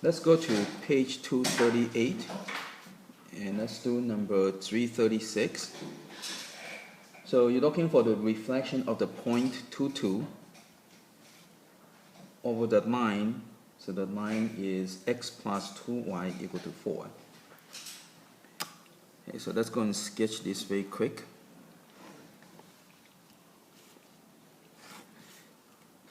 Let's go to page 238 and let's do number 336. So you're looking for the reflection of the point 22 over that line. So that line is x plus 2y equal to 4. Okay, so let's go and sketch this very quick.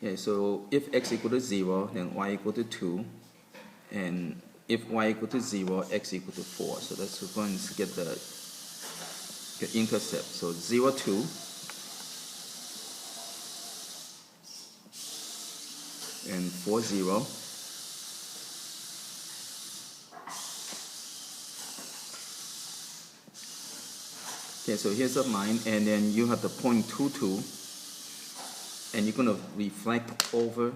Okay, so if x equal to 0, then y equal to 2. And if y equal to 0, x equal to 4. So let's go and get the intercept. So 0, 2. And 4, 0. Okay, so here's the line, and then you have the point 2, 2. And you're going to reflect over.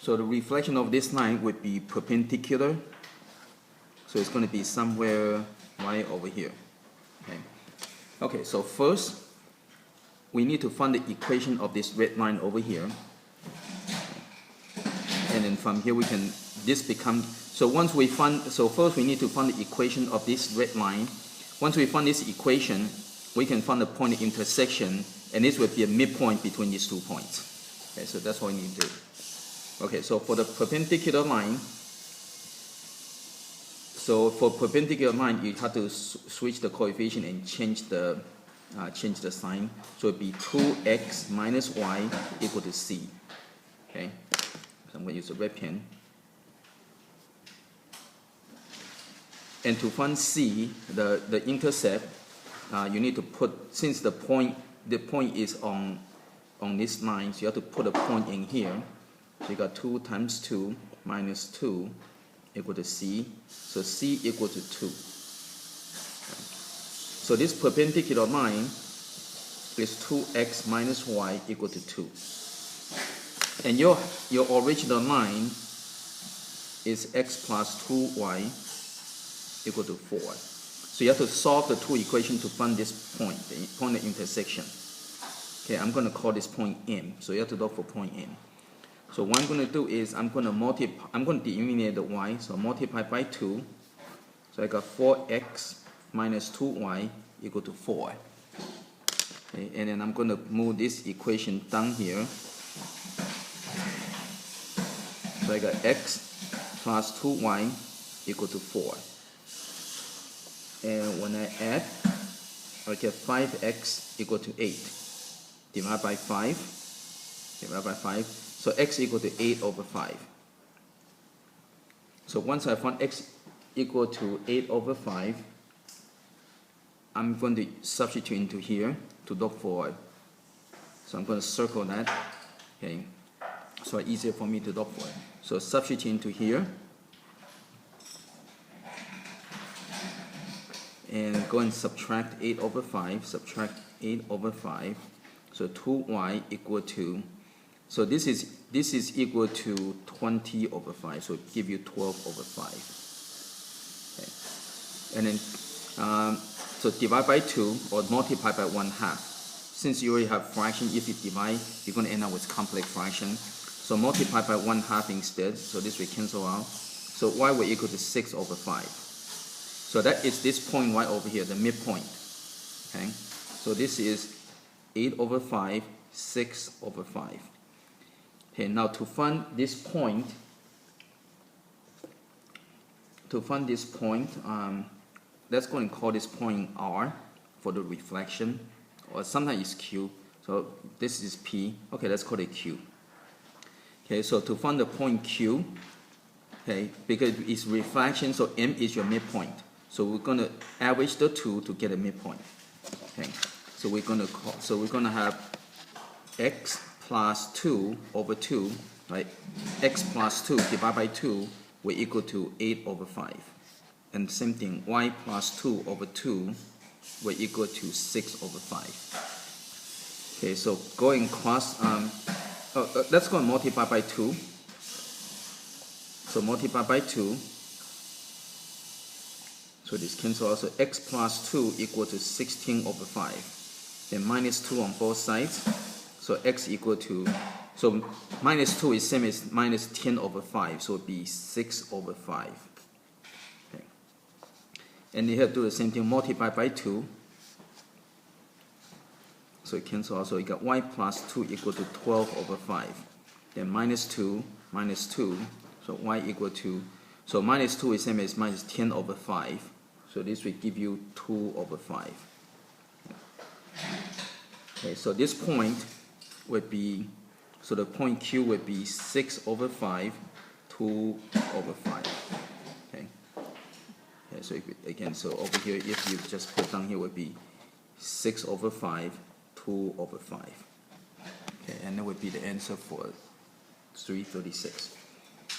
So the reflection of this line would be perpendicular. So it's going to be somewhere right over here. Okay, so first we need to find the equation of this red line over here. And then from here we can, this become, so once we find, so first we need to find the equation of this red line. Once we find this equation, we can find the point of intersection, and this would be a midpoint between these 2 points. Okay, so that's what we need to do. Okay, so for the perpendicular line, so for perpendicular line, you have to switch the coefficient and change the sign. So it'd be 2x minus y equal to c. Okay, so I'm going to use a red pen. And to find c, the intercept, you need to put, since the point is on this line, so you have to put a point in here. So you got 2 times 2 minus 2 equal to c. So c equal to 2. So this perpendicular line is 2x minus y equal to 2. And your original line is x plus 2y equal to 4. So you have to solve the two equations to find this point, the point of intersection. Okay, I'm going to call this point M. So you have to look for point M. So what I'm going to do is I'm going to eliminate the y. So multiply by 2. So I got 4x minus 2y equal to 4. Okay, and then I'm going to move this equation down here. So I got x plus 2y equal to 4. And when I add, I get 5x equal to 8. Divide by 5. Divide by 5. So x equal to 8 over 5. So once I find x equal to 8 over 5, I'm going to substitute into here to look for it. So I'm going to circle that. Okay, so it's easier for me to look for it. So substitute into here. And go and subtract 8 over 5. Subtract 8 over 5. So 2y equal to, so this is equal to 20 over 5, so it gives you 12 over 5. Okay. And then, so divide by 2 or multiply by 1/2. Since you already have fraction, if you divide, you're going to end up with complex fraction. So multiply by 1/2 instead, so this will cancel out. So y will equal to 6 over 5. So that is this point right over here, the midpoint. Okay. So this is 8 over 5, 6 over 5. Okay, now to find this point, let's go and call this point R for the reflection, or sometimes it's Q. So this is P. Okay, let's call it Q. Okay, so to find the point Q, okay, because it's reflection, so M is your midpoint. So we're going to average the two to get a midpoint. Okay, so we're going to have x plus 2 over 2, right? X plus 2 divided by 2 will equal to 8 over 5. And same thing, y plus 2 over 2 will equal to 6 over 5. Okay, so going cross, let's go and multiply by 2. So multiply by 2. So this cancels out. So x plus 2 equal to 16 over 5. Then minus 2 on both sides. So x equal to So minus 2 is same as minus 10 over 5, so it would be 6 over 5. Okay. And you have to do the same thing, multiply by 2. So it cancels out, so you got y plus 2 equal to 12 over 5. Then minus 2, so y equal to, so minus 2 is same as minus 10 over 5. So this will give you 2 over 5. Okay, so this point would be, so the point Q would be 6 over 5, 2 over 5. Okay. Okay, so again, so over here, if you just put down here, would be 6 over 5, 2 over 5. Okay, and that would be the answer for 336.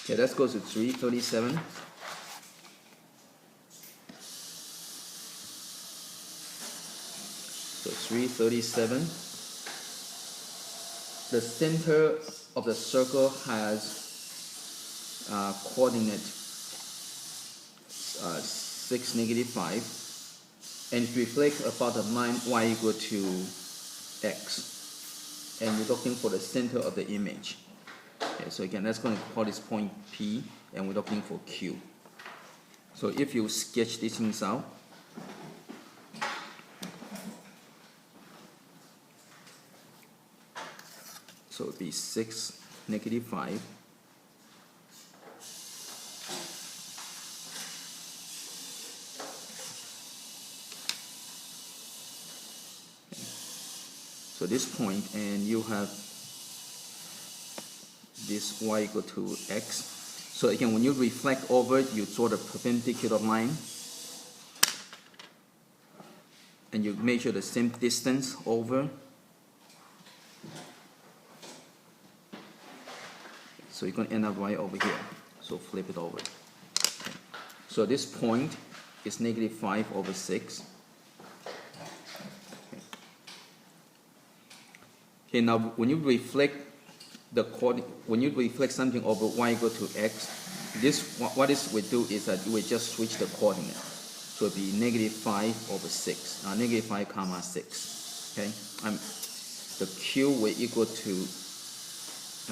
Okay, let's go to 337. So 337. The center of the circle has coordinate 6, negative 5, and it reflects about the line y equal to x. And we're looking for the center of the image. Okay, so again, that's going to call this point P, and we're looking for Q. So if you sketch these things out, so it would be 6, negative 5. Okay. So this point, and you have this y equal to x. So again, when you reflect over it, you draw the perpendicular line, and you measure the same distance over. So you're going to end up right over here. So flip it over. Okay. So this point is negative 5 over 6. Okay. Okay, now when you reflect something over y equal to x, what this will do is that you will just switch the coordinate. So it will be negative 5 over 6. Negative 5 comma 6. Okay, the q will equal to,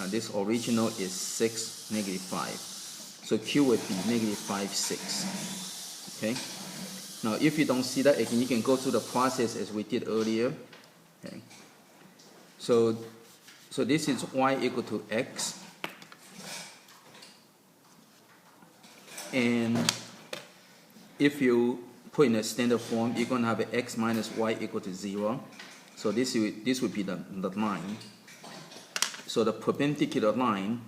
this original is 6, negative 5. So q would be negative 5, 6. Okay. Now if you don't see that, again, you can go through the process as we did earlier. Okay. So this is y equal to x. And if you put in a standard form, you're going to have x minus y equal to 0. So this would be the line. So the perpendicular line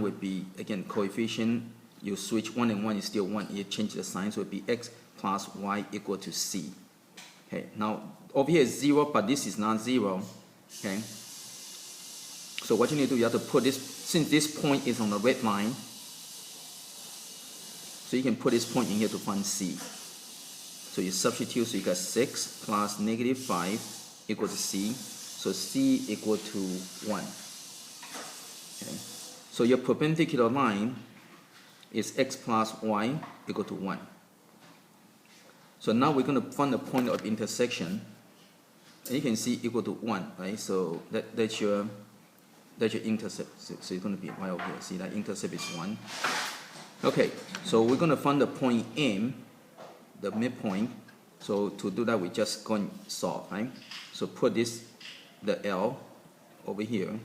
would be, again, coefficient. You switch 1 and 1 is still 1. You change the sign, so it would be x plus y equal to c. Okay. Now over here is 0, but this is not 0. Okay. So what you need to do, you have to put this, since this point is on the red line, so you can put this point in here to find c. So you substitute, so you got 6 plus negative 5 equal to c. So c equal to 1. Okay. So your perpendicular line is x plus y equal to 1. So now we're going to find the point of intersection. And you can see equal to 1, right? So that's your intercept. So it's going to be right over here. See, that intercept is 1. Okay, so we're going to find the point M, the midpoint. So to do that, we just go and solve, right? So put this, the L, over here,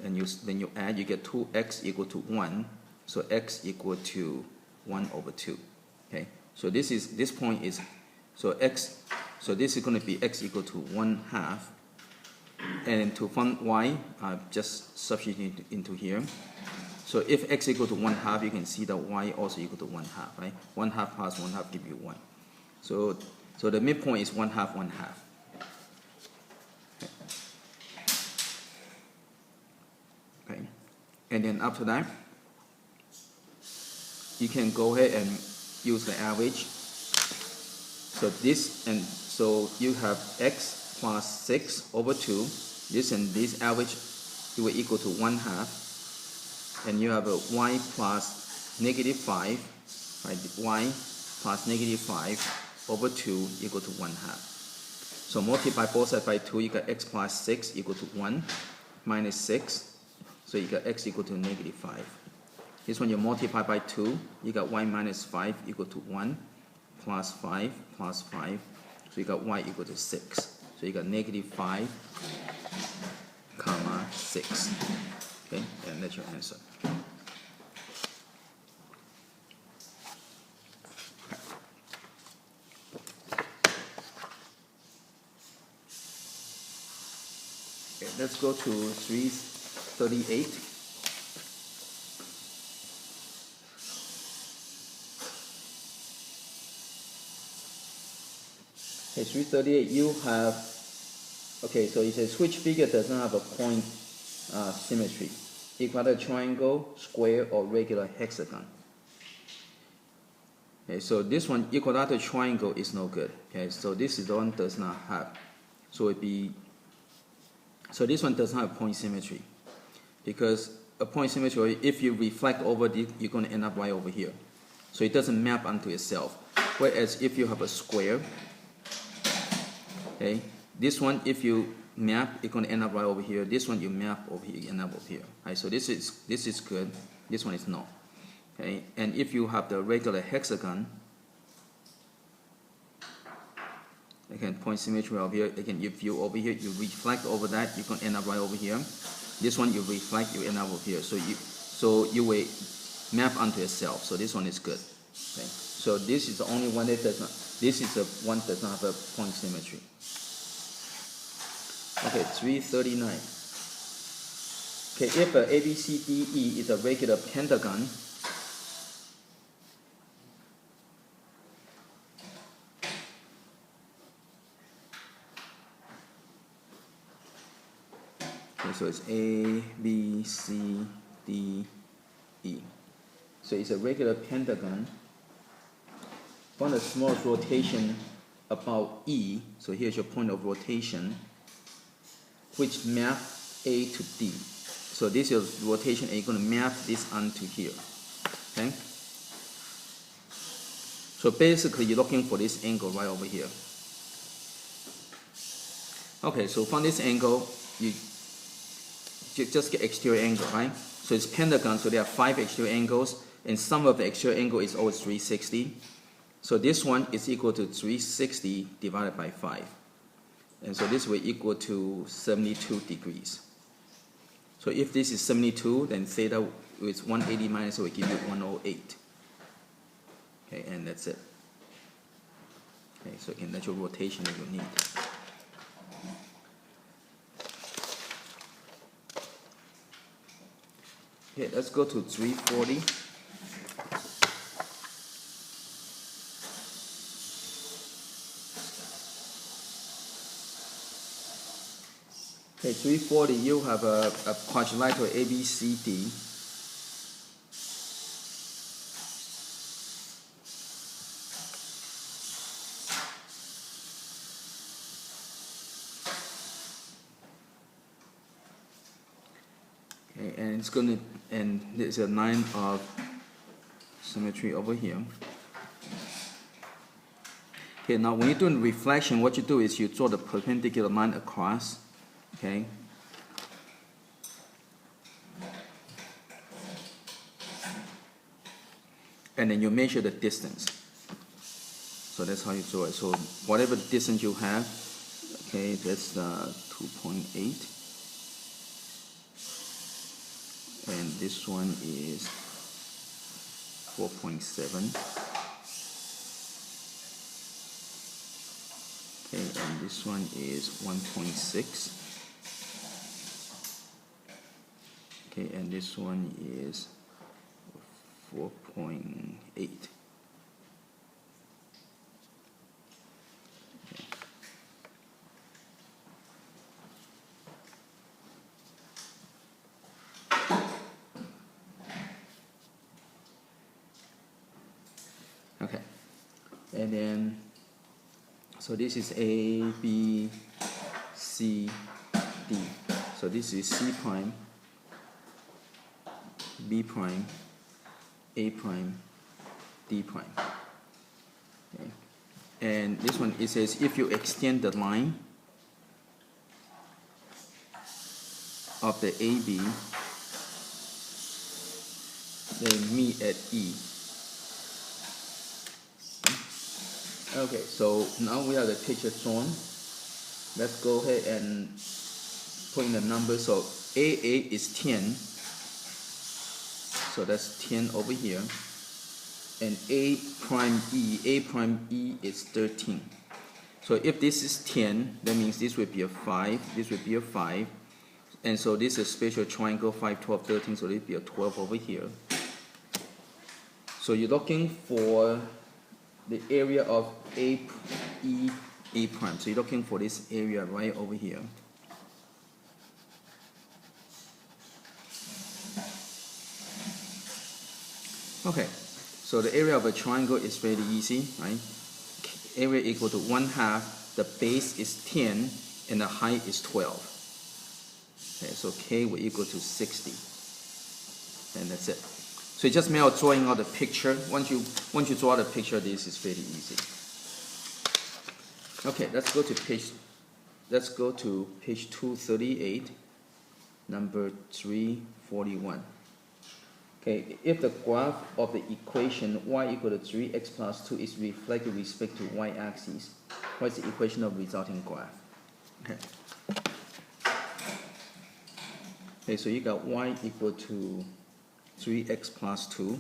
and then you add, you get 2x equal to 1. So x equal to 1 over 2. Okay, so this point is, so x, so this is going to be x equal to 1/2. And to find y, just substitute into here. So if x equal to 1/2, you can see that y also equal to 1/2, right? 1/2 plus 1/2 give you 1. So the midpoint is 1/2, 1/2. Okay. And then after that, you can go ahead and use the average. So this, and so you have x plus 6 over 2. This and this average, it will equal to 1/2. And you have a y plus negative 5, right? Y plus negative 5 over 2 equal to 1/2. So multiply both sides by 2, you got x plus 6 equal to 1 minus 6. So you got x equal to negative 5. This one you multiply by 2, you got y minus 5 equal to 1 plus 5 plus 5. So you got y equal to 6. So you got negative 5 comma 6. Okay, and that's your answer. Okay, let's go to 338. Okay, 338, you have, okay, so it says which figure does not have a point symmetry? Equilateral triangle, square, or regular hexagon? Okay, so this one, equilateral triangle is no good. Okay, so this is the one does not have. So this one does not have point symmetry. Because a point symmetry, if you reflect over it, you're going to end up right over here. So it doesn't map onto itself. Whereas if you have a square, okay, this one, if you map, it's going to end up right over here. This one, you map over here, you end up over here. Right, so this is good. This one is no. Okay, and if you have the regular hexagon, again, point symmetry over here. Again, if you over here, you reflect over that, you're going to end up right over here. This one, you reflect, you end up over here. So you will map onto itself. So this one is good. Okay, so this is the only one that does not. This is the one that does not have a point symmetry. Okay, 339. Okay, if a ABCDE is a regular pentagon, okay, so it's A, B, C, D, E. So it's a regular pentagon. Find the smallest rotation about E. So here's your point of rotation, which map A to D. So this is rotation A. You're going to map this onto here. Okay. So basically, you're looking for this angle right over here. Okay. So from this angle, you just get exterior angle, right? So it's pentagon. So there are 5 exterior angles, and sum of the exterior angle is always 360. So this one is equal to 360 divided by 5. And so this will equal to 72 degrees. So if this is 72, then theta is 180 minus, so we give you 108. Okay, and that's it. Okay, so again, that's your rotation that you need. Okay, let's go to 340. Okay, 340, you have a quadrilateral ABCD. Okay, and it's going to, and there's a line of symmetry over here. Okay, now when you're doing reflection, what you do is you draw the perpendicular line across. Okay. And then you measure the distance. So that's how you draw it. So whatever distance you have, okay, that's 2.8. And this one is 4.7. Okay, and this one is 1.6. Okay, and this one is 4.8. Okay, and then so this is A, B, C, D. So this is C prime, B prime, A prime, D prime. Okay. And this one, it says if you extend the line, of the AB, they meet at E. Okay, so now we have the picture drawn. Let's go ahead and put in the numbers. So AA is 10. So that's 10 over here. And A prime E is 13. So if this is 10, that means this would be a 5, this would be a 5. And so this is a special triangle, 5, 12, 13, so it would be a 12 over here. So you're looking for the area of A prime. So you're looking for this area right over here. Okay, so the area of a triangle is very easy, right? Area equal to 1/2, the base is 10, and the height is 12. Okay, so K will equal to 60. And that's it. So it's just a matter of drawing out the picture. Once you draw the picture, this is very easy. Okay, let's go to page 238, number 341. Okay, if the graph of the equation y equal to 3x plus 2 is reflected with respect to y-axis, what is the equation of resulting graph? Okay. Okay, so you got y equal to 3x plus 2.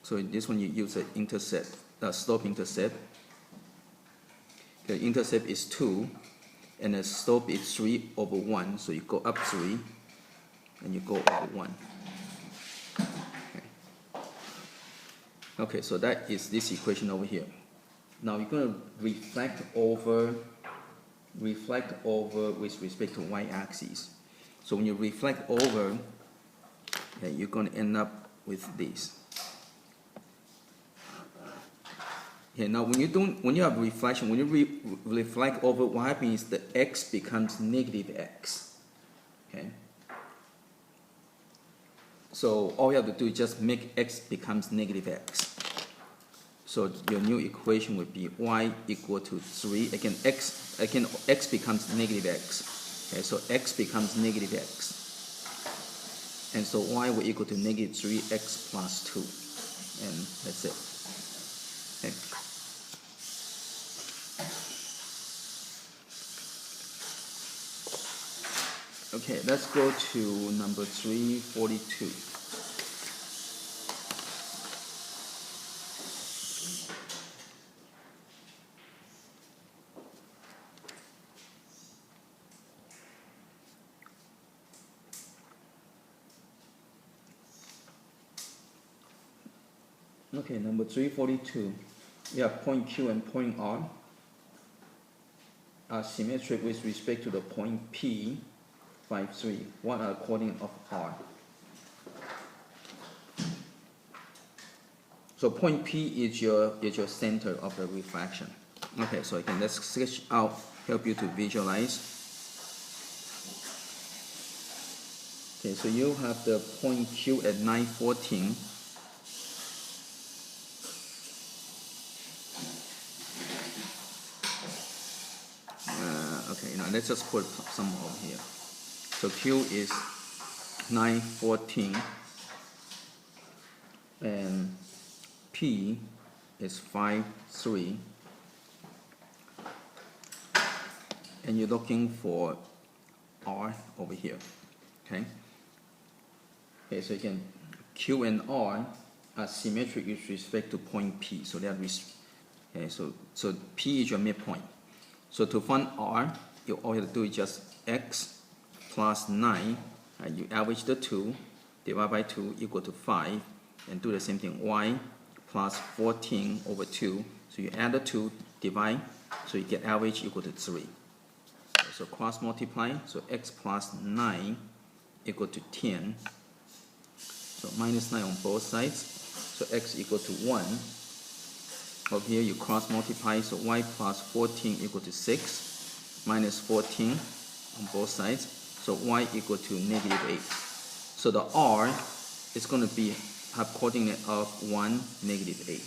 So in this one you use the intercept, slope intercept. The intercept is 2, and the slope is 3 over 1. So you go up 3, and you go over 1. Okay, so that is this equation over here. Now you're going to reflect over with respect to y-axis. So when you reflect over, okay, you're going to end up with this. Okay, now when you have reflection, when you reflect over, what happens is the x becomes negative x. Okay. So all you have to do is just make x becomes negative x. So your new equation would be y equal to 3. Again, x becomes negative x. Okay, so x becomes negative x. And so y will equal to negative 3x plus 2. And that's it. Okay. Okay, let's go to number 342. Okay, number 342. We have point Q and point R are symmetric with respect to the point P. 5, 3. What are the coordinates of R? So point P is your center of the refraction. Okay, so again, let's sketch out, help you to visualize. Okay, so you have the point Q at 914. Okay, now let's just put some over here. So Q is 914 and P is 5, 3, and you're looking for R over here. Okay. Okay, so again, Q and R are symmetric with respect to point P. So that is okay. So P is your midpoint. So to find R, all you have to do is just x plus 9, and you average the 2, divide by 2 equal to 5, and do the same thing, y plus 14 over 2, so you add the 2, divide, so you get average equal to 3. So cross multiply, so x plus 9 equal to 10, so minus 9 on both sides, so x equal to 1. Over here you cross multiply, so y plus 14 equal to 6, minus 14 on both sides, so y equal to negative 8. So the R is going to have coordinate of 1, negative 8.